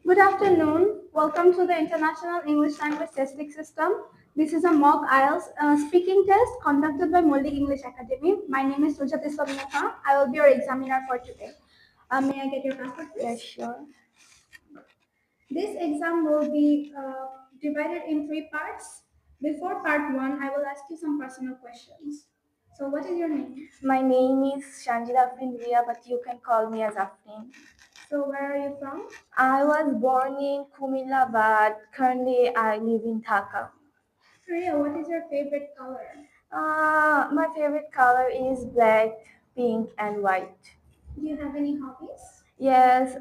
Good afternoon. Welcome to the International English Language Testing System. This is a mock IELTS speaking test conducted by Multi English Academy. My name is Rujat Islamova. I will be your examiner for today. May I get your passport, please? Yes, sure. This exam will be divided in three parts. Before part one, I will ask you some personal questions. So, what is your name? My name is Shanjida Ria, but you can call me as Afrin. So, where are you from? I was born in Kumila, but currently I live in Dhaka. Ria, what is your favorite color? My favorite color is black, pink, and white. Do you have any hobbies? Yes,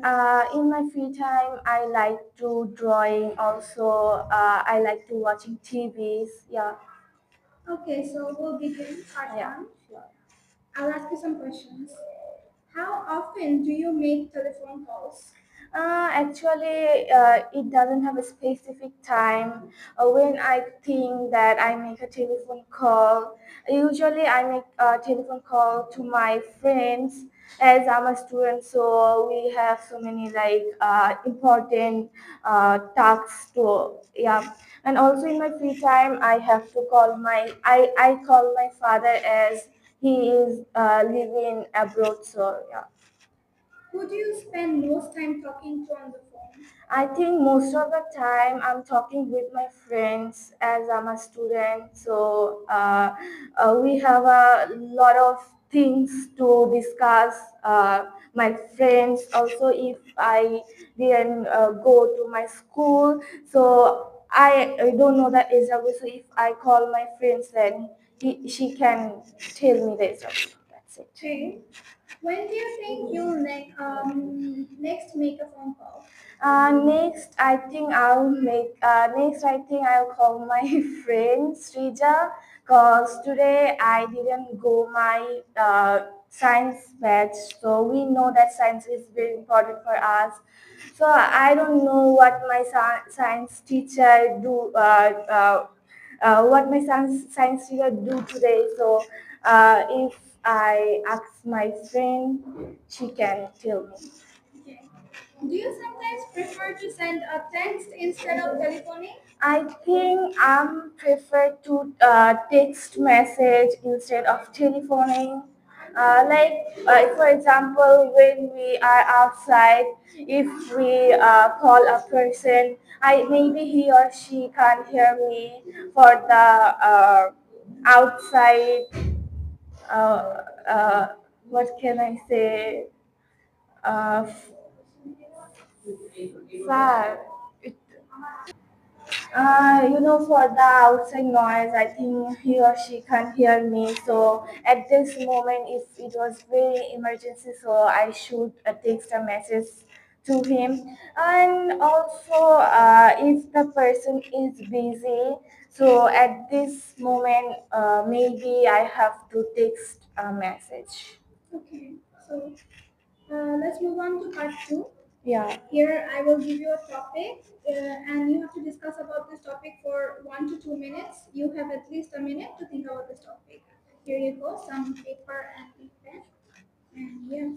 in my free time, I like to drawing. Also, I like to watching TVs. Yeah. Okay, so we'll begin part one. Sure. I'll ask you some questions. How often do you make telephone calls? Actually, it doesn't have a specific time. When I think that I make a telephone call, usually I make a telephone call to my friends as I'm a student, so we have so many important tasks to yeah. And also in my free time, I have to call I call my father as he is living abroad, so yeah. Who do you spend most time talking to on the phone? I think most of the time I'm talking with my friends as I'm a student. So we have a lot of things to discuss. My friends also, if I didn't go to my school, so I don't know the example. So if I call my friends, then she can tell me the example. That's it. Okay. When do you think you'll next make a phone call? Next I think I'll call my friend Srija, cause today I didn't go my science batch, so we know that science is very important for us. So I don't know what my science teacher do. What my science teacher do today. So if I ask my friend, she can tell me. Okay. Do you sometimes prefer to send a text instead of telephoning? I think I'm prefer to text message instead of telephoning. For example, when we are outside, if we call a person, I maybe he or she can't hear me for the outside. Uh, uh, what can I say? Uh, far. For the outside noise, I think he or she can't hear me. So at this moment, if it was very emergency, so I should text a message to him. And also, if the person is busy, so at this moment, maybe I have to text a message. Okay, so let's move on to part two. Yeah. Here I will give you a topic and you have to discuss about this topic for 1 to 2 minutes. You have at least a minute to think about this topic. Here you go, some paper and pen. And yeah.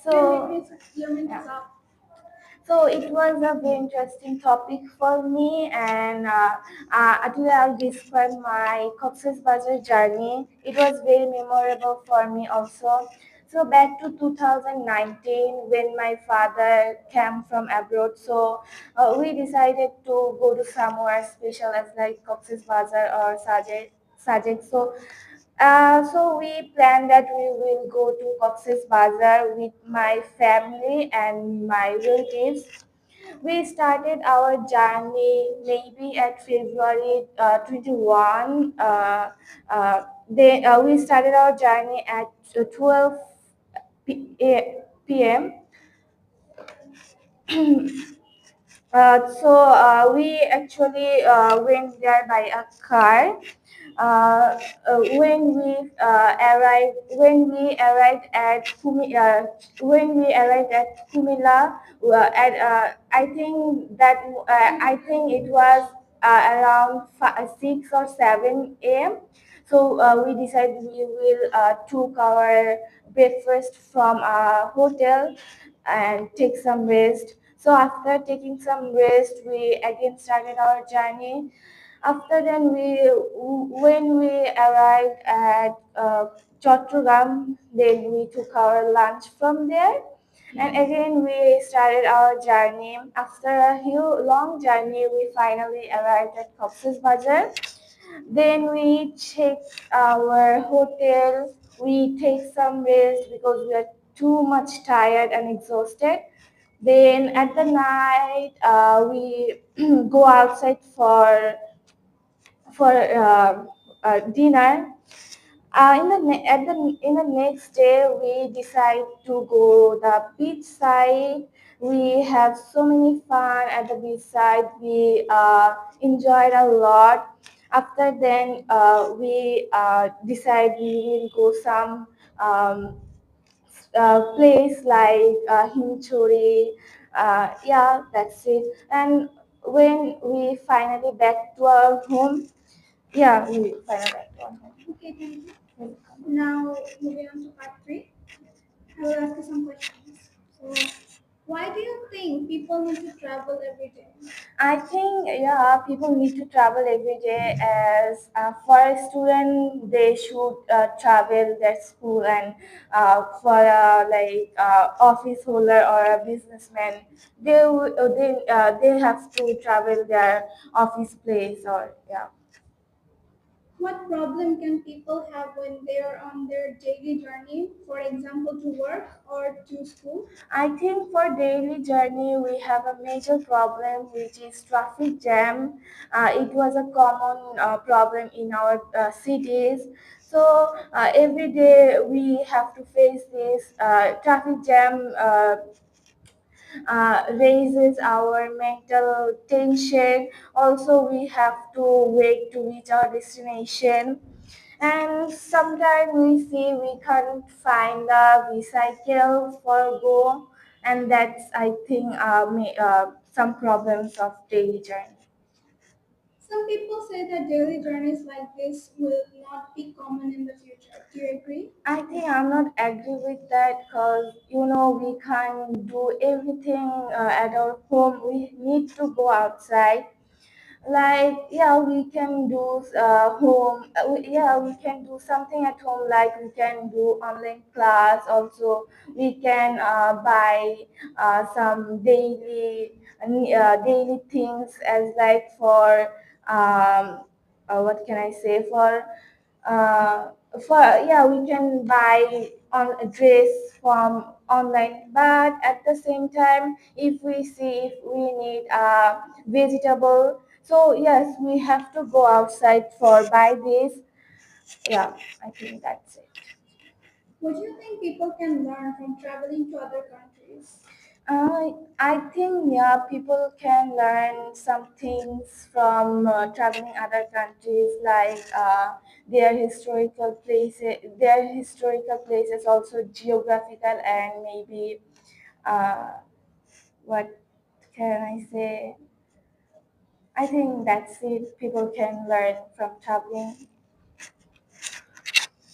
So, your minute is up. So it was a very interesting topic for me, and today I'll describe my Cox's Bazar journey. It was very memorable for me also. So back to 2019, when my father came from abroad, so we decided to go to somewhere special as like Cox's Bazar or Sajid. So we planned that we will go to Cox's Bazar with my family and my relatives. We started our journey maybe at February 21. We started our journey at 12 p.m. We actually went there by a car. When we arrived at Kumila, I think it was around 6 or 7 a.m. So we decided we will took our breakfast from a hotel and take some rest. So after taking some rest, we again started our journey. After then, when we arrived at Chattogram, then we took our lunch from there, and again we started our journey. After a huge long journey, we finally arrived at Cox's Bazar. Then we check our hotel. We take some rest because we are too much tired and exhausted. Then at the night, we go outside for dinner. In the next day, we decide to go the beach side. We have so many fun at the beach side. We enjoyed a lot. After then, we decide we will go some place like Himchori. Yeah, that's it. And when we finally back to our home, yeah, we finally back to our home. Okay, thank you. Now, moving on to part three, I will ask you some questions. So, why do you think people need to travel every day? I think yeah, people need to travel every day. As for a student, they should travel their school, and for a office holder or a businessman, they have to travel their office place or yeah. What problem can people have when they are on their daily journey, for example, to work or to school? I think for daily journey we have a major problem which is traffic jam. It was a common problem in our cities. So every day we have to face this traffic jam. Raises our mental tension. Also, we have to wait to reach our destination. And sometimes we see we can't find a recycle for go, and that's I think some problems of daily journey. Some people say that daily journeys like this will not be common in the future. Do you agree? I think I'm not agree with that because we can't do everything at our home. We need to go outside. Like yeah, we can do yeah, we can do something at home. Like we can do online class. Also, we can buy some daily things as like for what can I say uh, for yeah, we can buy on a dress from online, but at the same time if we see if we need a vegetable, so yes, we have to go outside for buy this. Yeah, I think that's it. What do you think people can learn from traveling to other countries? I think yeah, people can learn some things from traveling other countries, like their historical places, also geographical, and maybe uh, what can I say? I think that's it. People can learn from traveling.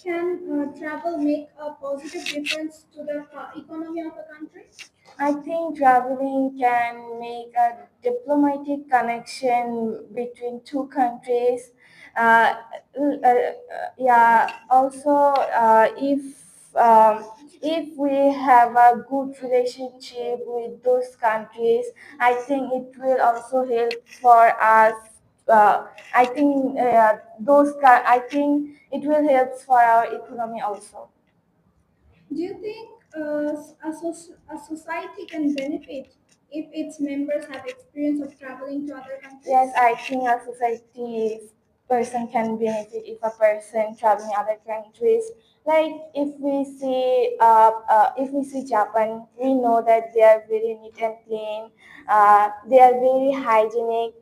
Can travel make a positive difference to the economy of a country? I think traveling can make a diplomatic connection between two countries. Uh, yeah. Also, if we have a good relationship with those countries, I think it will also help for us. I think I think it will help for our economy also. Do you think a society can benefit if its members have experience of traveling to other countries? Yes, I think a society person can benefit if a person traveling other countries. Like if we see Japan, we know that they are very neat and clean. They are very hygienic,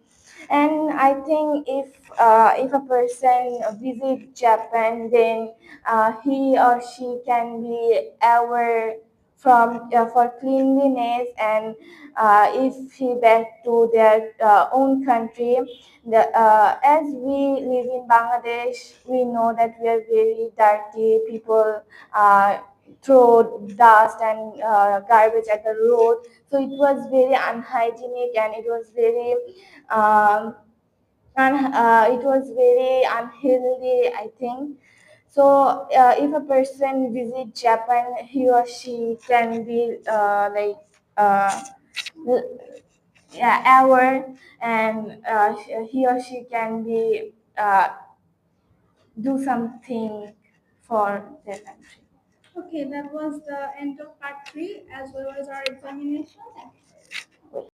and I think if a person visit Japan, then he or she can be aware for cleanliness, and if he back to their own country. As we live in Bangladesh, we know that we are very dirty. People uh, throw dust and garbage at the road, so it was very unhygienic, and it was very um, it was very unhealthy, I think. So if a person visit Japan, he or she can be l- yeah, aware, and he or she can be do something for their country. Okay, that was the end of part 3 as well as our examination.